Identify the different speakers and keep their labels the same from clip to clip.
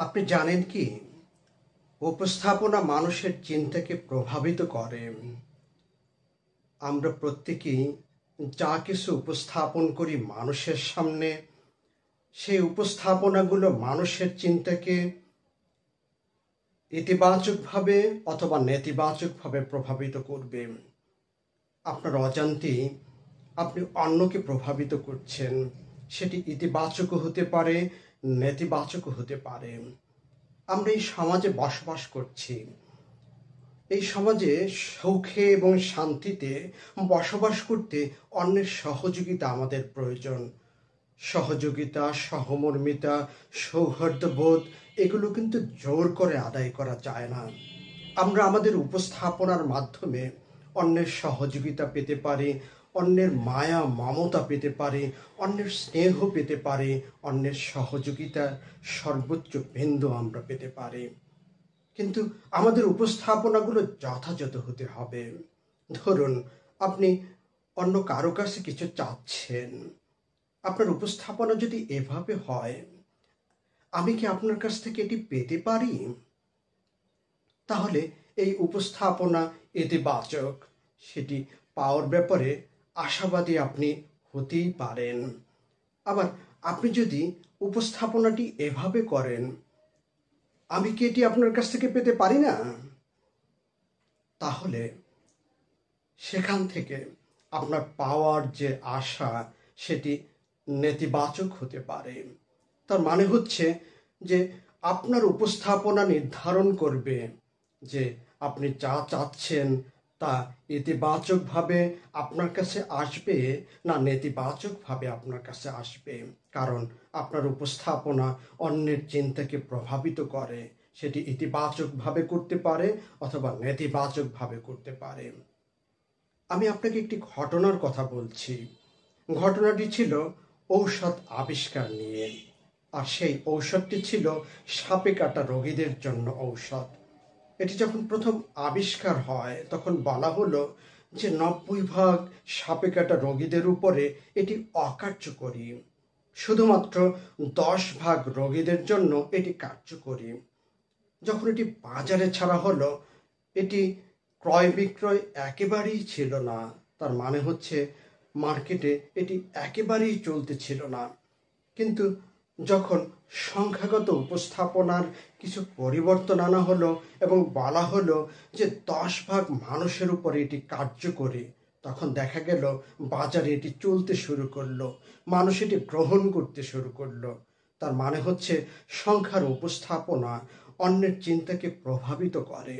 Speaker 1: আপনি জানেন কি, উপস্থাপনা মানুষের চিন্তাকে প্রভাবিত করে। আমরা প্রত্যেকেই যা কিছু উপস্থাপন করি মানুষের সামনে, সেই উপস্থাপনাগুলো মানুষের চিন্তাকে ইতিবাচকভাবে অথবা নেতিবাচকভাবে প্রভাবিত করবে। আপনার অজান্তেই আপনি অন্যকে প্রভাবিত করছেন। সেটি ইতিবাচকও হতে পারে, নেতিবাচকও হতে পারে। আমরা এই সমাজে বসবাস করছি। এই সমাজে সুখে এবং শান্তিতে বসবাস করতে অন্যের সহযোগিতা আমাদের প্রয়োজন। সহযোগিতা, সহমর্মিতা, সৌহার্দ্যবোধ এগুলো কিন্তু জোর করে আদায় করা যায় না। আমরা আমাদের উপস্থাপনার মাধ্যমে অন্যের সহযোগিতা পেতে পারি, অন্যের মায়া মমতা পেতে পারি, অন্যের স্নেহ পেতে পারি, অন্যের সহযোগিতার সর্বোচ্চ বিন্দু আমরা পেতে পারি। কিন্তু আমাদের উপস্থাপনাগুলো যথাযথ হতে হবে। ধরুন, আপনি অন্য কারো কাছে কিছু চাচ্ছেন, আপনার উপস্থাপনা যদি এভাবে হয়, আমি কি আপনার কাছ থেকে এটি পেতে পারি? তাহলে এই উপস্থাপনা ইতিবাচক। সেটি পাওয়ার ব্যাপারে আশাবাদী আপনি হতেই পারেন। আবার আপনি যদি উপস্থাপনাটি এভাবে করেন, আমি কি এটি আপনার কাছ থেকে পেতে পারি না, তাহলে সেখান থেকে আপনার পাওয়ার যে আশা সেটি নেতিবাচক হতে পারে। তার মানে হচ্ছে যে আপনার উপস্থাপনা নির্ধারণ করবে যে আপনি যা চাচ্ছেন তা ইতিবাচকভাবে আপনার কাছে আসবে না নেতিবাচকভাবে আপনার কাছে আসবে। কারণ আপনার উপস্থাপনা অন্যের চিন্তাকে প্রভাবিত করে। সেটি ইতিবাচকভাবে করতে পারে অথবা নেতিবাচকভাবে করতে পারে। আমি আপনাকে একটি ঘটনার কথা বলছি। ঘটনাটি ছিল ঔষধ আবিষ্কার নিয়ে। আর সেই ঔষধটি ছিল সাপে কাটা রোগীদের জন্য ঔষধ। এটি যখন প্রথম আবিষ্কার হয় তখন বলা হলো যে 90% সাপে কাটা রোগীদের উপরে এটি অকার্যকরী। শুধুমাত্র 10% রোগীদের জন্য এটি কার্যকরী। যখন এটি বাজারে ছাড়া হলো, এটি ক্রয় বিক্রয় একেবারেই ছিল না। তার মানে হচ্ছে মার্কেটে এটি একেবারেই চলতেছিল না। কিন্তু যখন সংখ্যাগত উপস্থাপনার কিছু পরিবর্তন আনা হলো এবং বলা হলো যে 10% মানুষের উপরে এটি কার্যকরী, তখন দেখা গেল বাজারে এটি চলতে শুরু করলো, মানুষ এটি গ্রহণ করতে শুরু করলো। তার মানে হচ্ছে সংখ্যার উপস্থাপনা অন্যের চিন্তাকে প্রভাবিত করে।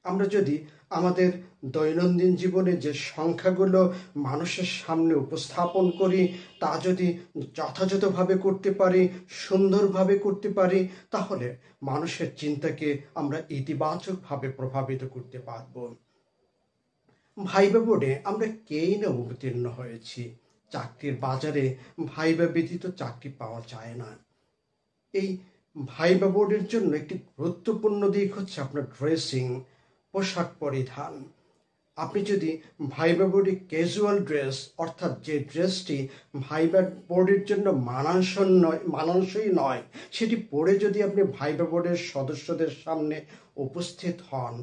Speaker 1: আমরা যদি আমাদের দৈনন্দিন জীবনে যে সংখ্যাগুলো মানুষের সামনে উপস্থাপন করি তা যদি যথাযথভাবে করতে পারি, সুন্দরভাবে করতে পারি, তাহলে মানুষের চিন্তাকে আমরা ইতিবাচকভাবে প্রভাবিত করতে পারব। ভাইবা বোর্ডে আমরা কেই না উত্তীর্ণ হয়েছি। চাকরির বাজারে ভাইবা ব্যতীত চাকরি পাওয়া যায় না। এই ভাইবা বোর্ডের জন্য একটি গুরুত্বপূর্ণ দিক হচ্ছে আপনার ড্রেসিং, পোশাক পরিধান। আপনি যদি ভাইবা বোর্ডে ক্যাজুয়াল ড্রেস, অর্থাৎ যে ড্রেসটি ভাইবা বোর্ডের জন্য মানানসই নয়, সেটি পরে যদি আপনি ভাইবা বোর্ডের সদস্যদের সামনে উপস্থিত হন,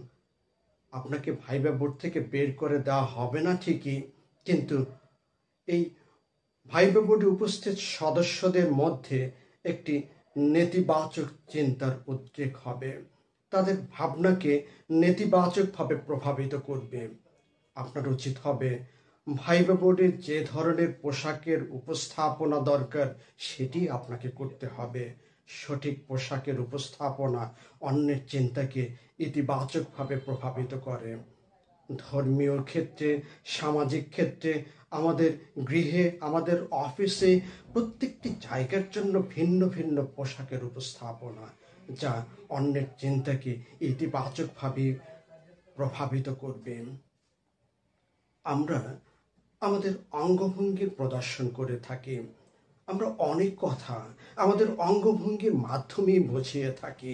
Speaker 1: আপনাকে ভাইবা বোর্ড থেকে বের করে দেওয়া হবে না ঠিকই, কিন্তু এই ভাইবা বোর্ডে উপস্থিত সদস্যদের মধ্যে একটি নেতিবাচক চিন্তার উদ্রেক হবে। তাদের ভাবনাকে নেতিবাচকভাবে প্রভাবিত করবে। আপনার উচিত হবে ভাইবা বোর্ডে যে ধরনের পোশাকের উপস্থাপনা দরকার সেটি আপনাকে করতে হবে। সঠিক পোশাকের উপস্থাপনা অন্যের চিন্তাকে ইতিবাচকভাবে প্রভাবিত করে। ধর্মীয় ক্ষেত্রে, সামাজিক ক্ষেত্রে, আমাদের গৃহে, আমাদের অফিসে, প্রত্যেকটি জায়গার জন্য ভিন্ন ভিন্ন পোশাকের উপস্থাপনা যা অন্যের চিন্তাকে ইতিবাচকভাবে প্রভাবিত করবে। আমরা আমাদের অঙ্গভঙ্গির প্রদর্শন করে থাকি। আমরা অনেক কথা আমাদের অঙ্গভঙ্গির মাধ্যমেই বুঝিয়ে থাকি।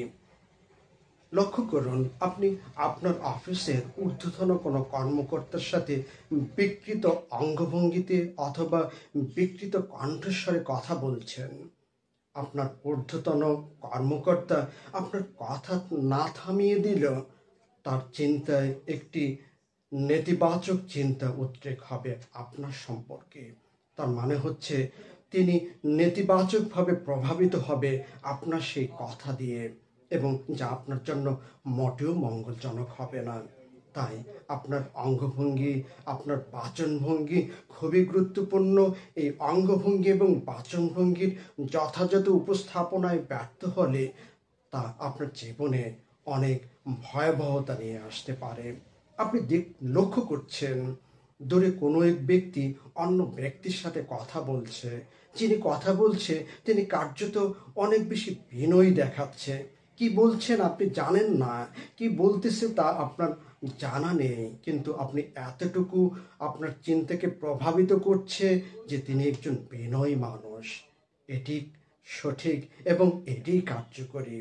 Speaker 1: লক্ষ্য করুন, আপনি আপনার অফিসের ঊর্ধ্বতন কোনো কর্মকর্তার সাথে বিকৃত অঙ্গভঙ্গিতে অথবা বিকৃত কণ্ঠস্বরে কথা বলছেন। আপনার ঊর্ধ্বতন কর্মকর্তা আপনার কথা না থামিয়ে দিল, তার চিন্তায় একটি নেতিবাচক চিন্তা উদ্রেক হবে আপনার সম্পর্কে। তার মানে হচ্ছে তিনি নেতিবাচকভাবে প্রভাবিত হবে আপনার সেই কথা দিয়ে, এবং যা আপনার জন্য মোটেও মঙ্গলজনক হবে না। তাই আপনার অঙ্গভঙ্গি, আপনার বাচনভঙ্গি খুবই গুরুত্বপূর্ণ। এই অঙ্গভঙ্গি এবং বাচনভঙ্গির যথাযথ উপস্থাপনায় ব্যর্থ হলে তা আপনার জীবনে অনেক ভয়াবহতা নিয়ে আসতে পারে। আপনি লক্ষ্য করছেন দূরে কোনো এক ব্যক্তি অন্য ব্যক্তির সাথে কথা বলছে। যিনি কথা বলছে তিনি কার্যত অনেক বেশি বিনয়ী দেখাচ্ছে। কি বলছেন আপনি জানেন না, কি বলতেছে তা আপনার জানা নেই, কিন্তু আপনি এতটুকু আপনার চিন্তাকে প্রভাবিত করছে যে তিনি একজন বিনয়ী মানুষ। এটি সঠিক এবং এটি কার্যকরী।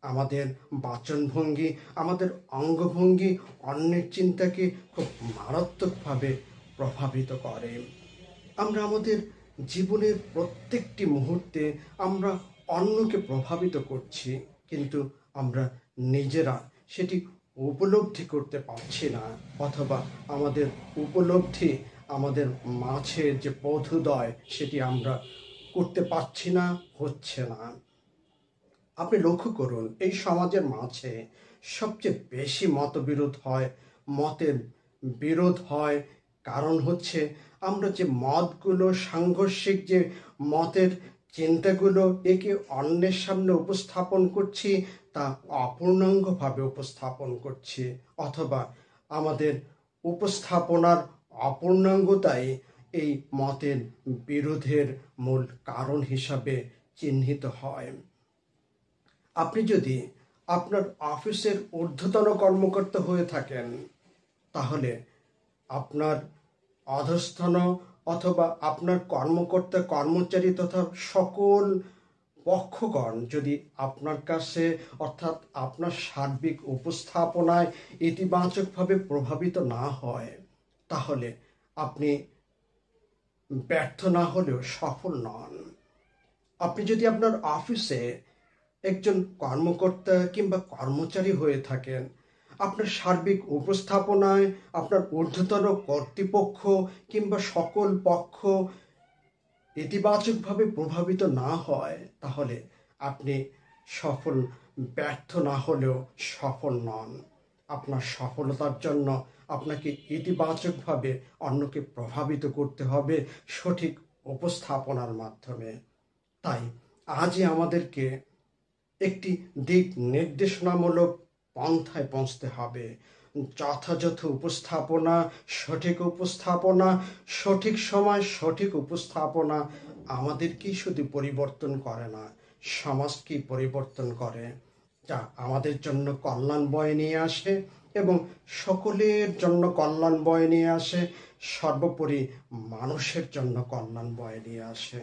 Speaker 1: আমাদের বাচনভঙ্গি, আমাদের অঙ্গভঙ্গি অন্যের চিন্তাকে খুব মারাত্মকভাবে প্রভাবিত করে। আমরা আমাদের জীবনের প্রত্যেকটি মুহূর্তে আমরা অন্যকে প্রভাবিত করছি, কিন্তু আমরা নিজেরা সেটি উপলব্ধি করতে পারছি না, অথবা আমাদের উপলব্ধি, আমাদের মাঝে যে বোধোদয় সেটি আমরা করতে পারছি না, হচ্ছে না। আপনি লক্ষ্য করুন, এই সমাজের মাঝে সবচেয়ে বেশি মতের বিরোধ হয়। কারণ হচ্ছে আমরা যে মতগুলো, সাংঘর্ষিক যে মতের চিন্তাগুলো একে অন্যের সামনে উপস্থাপন করছি, তা অপূর্ণাঙ্গভাবে উপস্থাপন করছি, অথবা আমাদের উপস্থাপনার অপূর্ণাঙ্গতাই এই মতের বিরোধের মূল কারণ হিসাবে চিহ্নিত হয়। আপনি যদি আপনার অফিসের ঊর্ধ্বতন কর্মকর্তা হয়ে থাকেন, তাহলে আপনার অধস্তন অথবা আপনার কর্মকর্তা, কর্মচারী তথা সকল পক্ষগণ যদি আপনার কাছে, অর্থাৎ আপনার সার্বিক উপস্থাপনায় ইতিবাচকভাবে প্রভাবিত না হয়, তাহলে আপনি ব্যর্থ না হলেও সফল নন। আপনি যদি আপনার অফিসে একজন কর্মকর্তা কিংবা কর্মচারী হয়ে থাকেন, আপনার সার্বিক উপস্থাপনায় আপনার ঊর্ধ্বতন কর্তৃপক্ষ কিংবা সকল পক্ষ ইতিবাচকভাবে প্রভাবিত না হয়, তাহলে আপনি ব্যর্থ না হলেও সফল নন। আপনার সফলতার জন্য আপনাকে ইতিবাচকভাবে অন্যকে প্রভাবিত করতে হবে সঠিক উপস্থাপনার মাধ্যমে। তাই আজই আমাদেরকে একটি দিক নির্দেশনামূলক পন্থায় পৌঁছতে হবে। যথাযথ উপস্থাপনা, সঠিক সময় সঠিক উপস্থাপনা আমাদেরকেই শুধু পরিবর্তন করে না, সমাজকেই পরিবর্তন করে, যা আমাদের জন্য কল্যাণ বয়ে নিয়ে আসে এবং সকলের জন্য কল্যাণ বয়ে নিয়ে আসে, সর্বোপরি মানুষের জন্য কল্যাণ বয়ে নিয়ে আসে।